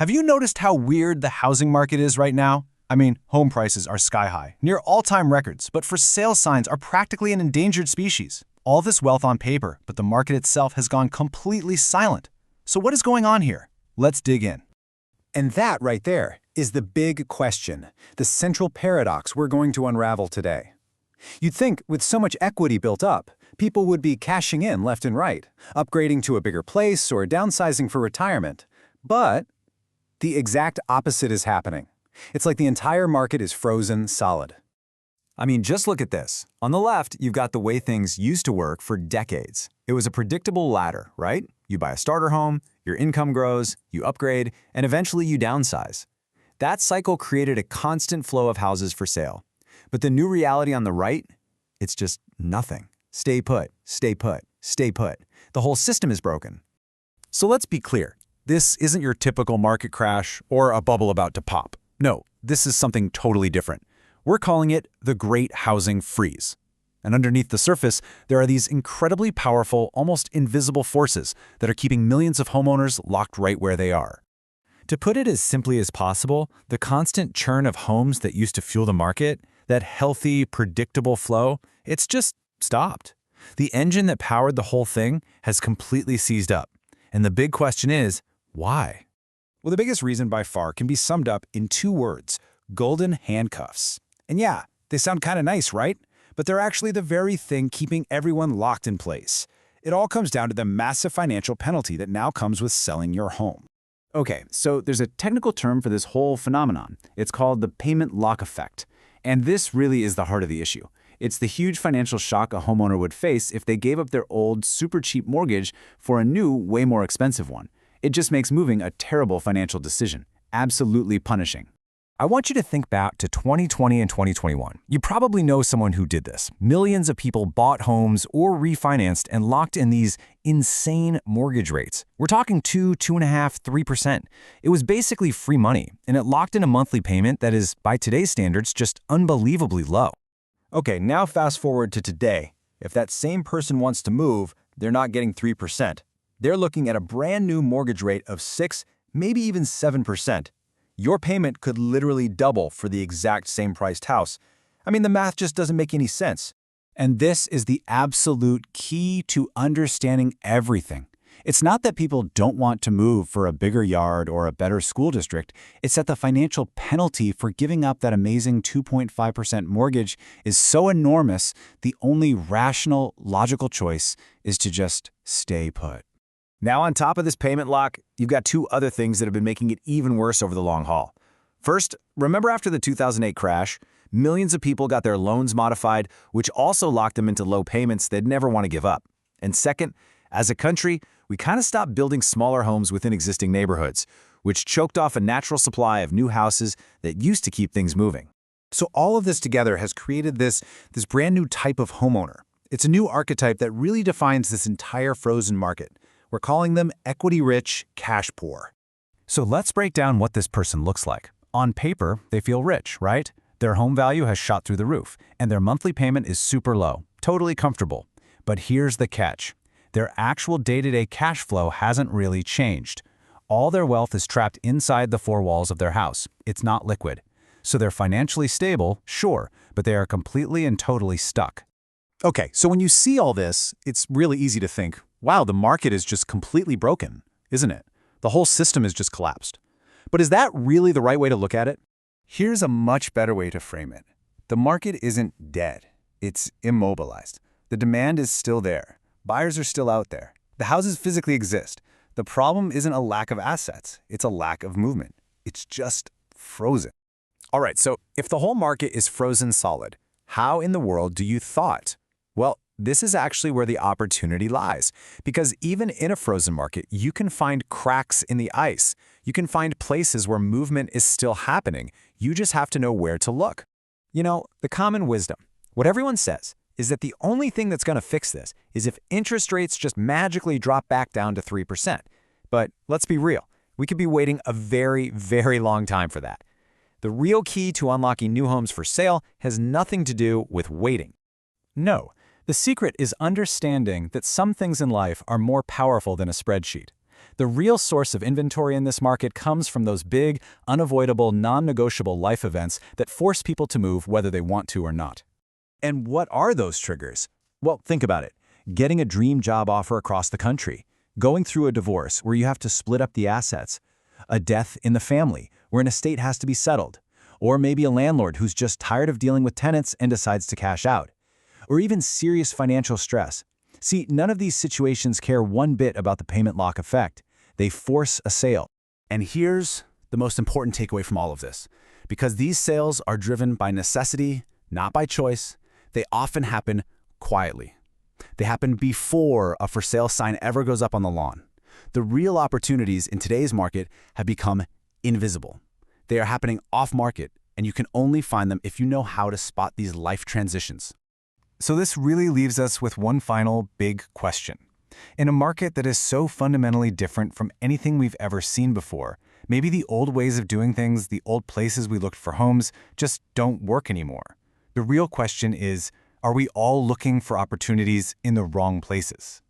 Have you noticed how weird the housing market is right now? I mean, home prices are sky high, near all-time records, but for sale signs are practically an endangered species. All this wealth on paper, but the market itself has gone completely silent. So what is going on here? Let's dig in. And that right there is the big question, the central paradox we're going to unravel today. You'd think with so much equity built up, people would be cashing in left and right, upgrading to a bigger place or downsizing for retirement. But the exact opposite is happening. It's like the entire market is frozen solid. I mean, just look at this. On the left, you've got the way things used to work for decades. It was a predictable ladder, right? You buy a starter home, your income grows, you upgrade, and eventually you downsize. That cycle created a constant flow of houses for sale. But the new reality on the right, it's just nothing. Stay put, stay put, stay put. The whole system is broken. So let's be clear. This isn't your typical market crash or a bubble about to pop. No, this is something totally different. We're calling it the Great Housing Freeze. And underneath the surface, there are these incredibly powerful, almost invisible forces that are keeping millions of homeowners locked right where they are. To put it as simply as possible, the constant churn of homes that used to fuel the market, that healthy, predictable flow, it's just stopped. The engine that powered the whole thing has completely seized up. And the big question is, why? Well, the biggest reason by far can be summed up in two words: golden handcuffs. And yeah, they sound kind of nice, right? But they're actually the very thing keeping everyone locked in place. It all comes down to the massive financial penalty that now comes with selling your home. Okay, so there's a technical term for this whole phenomenon. It's called the payment lock effect. And this really is the heart of the issue. It's the huge financial shock a homeowner would face if they gave up their old, super cheap mortgage for a new, way more expensive one. It just makes moving a terrible financial decision, absolutely punishing. I want you to think back to 2020 and 2021. You probably know someone who did this. Millions of people bought homes or refinanced and locked in these insane mortgage rates. We're talking 2, 2.5%, 3%. It was basically free money, and it locked in a monthly payment that is, by today's standards, just unbelievably low. Okay, now fast forward to today. If that same person wants to move, they're not getting 3%. They're looking at a brand new mortgage rate of 6, maybe even 7%. Your payment could literally double for the exact same priced house. I mean, the math just doesn't make any sense. And this is the absolute key to understanding everything. It's not that people don't want to move for a bigger yard or a better school district. It's that the financial penalty for giving up that amazing 2.5% mortgage is so enormous, the only rational, logical choice is to just stay put. Now on top of this payment lock, you've got two other things that have been making it even worse over the long haul. First, remember after the 2008 crash, millions of people got their loans modified, which also locked them into low payments they'd never want to give up. And second, as a country, we kind of stopped building smaller homes within existing neighborhoods, which choked off a natural supply of new houses that used to keep things moving. So all of this together has created this brand new type of homeowner. It's a new archetype that really defines this entire frozen market. We're calling them equity-rich, cash-poor. So let's break down what this person looks like. On paper, they feel rich, right? Their home value has shot through the roof, and their monthly payment is super low, totally comfortable. But here's the catch. Their actual day-to-day cash flow hasn't really changed. All their wealth is trapped inside the four walls of their house. It's not liquid. So they're financially stable, sure, but they are completely and totally stuck. Okay, so when you see all this, it's really easy to think, wow, the market is just completely broken, isn't it? The whole system is just collapsed. But is that really the right way to look at it? Here's a much better way to frame it. The market isn't dead. It's immobilized. The demand is still there. Buyers are still out there. The houses physically exist. The problem isn't a lack of assets. It's a lack of movement. It's just frozen. All right, so if the whole market is frozen solid, how in the world do you thought? Well, this is actually where the opportunity lies, because even in a frozen market, you can find cracks in the ice. You can find places where movement is still happening. You just have to know where to look. You know, the common wisdom, what everyone says, is that the only thing that's going to fix this is if interest rates just magically drop back down to 3%. But let's be real, we could be waiting a very, very long time for that. The real key to unlocking new homes for sale has nothing to do with waiting. No. The secret is understanding that some things in life are more powerful than a spreadsheet. The real source of inventory in this market comes from those big, unavoidable, non-negotiable life events that force people to move whether they want to or not. And what are those triggers? Well, think about it. Getting a dream job offer across the country, going through a divorce where you have to split up the assets, a death in the family where an estate has to be settled, or maybe a landlord who's just tired of dealing with tenants and decides to cash out, or even serious financial stress. See, none of these situations care one bit about the payment lock effect. They force a sale. And here's the most important takeaway from all of this. Because these sales are driven by necessity, not by choice, they often happen quietly. They happen before a for sale sign ever goes up on the lawn. The real opportunities in today's market have become invisible. They are happening off-market, and you can only find them if you know how to spot these life transitions. So this really leaves us with one final big question. In a market that is so fundamentally different from anything we've ever seen before, maybe the old ways of doing things, the old places we looked for homes, just don't work anymore. The real question is, are we all looking for opportunities in the wrong places?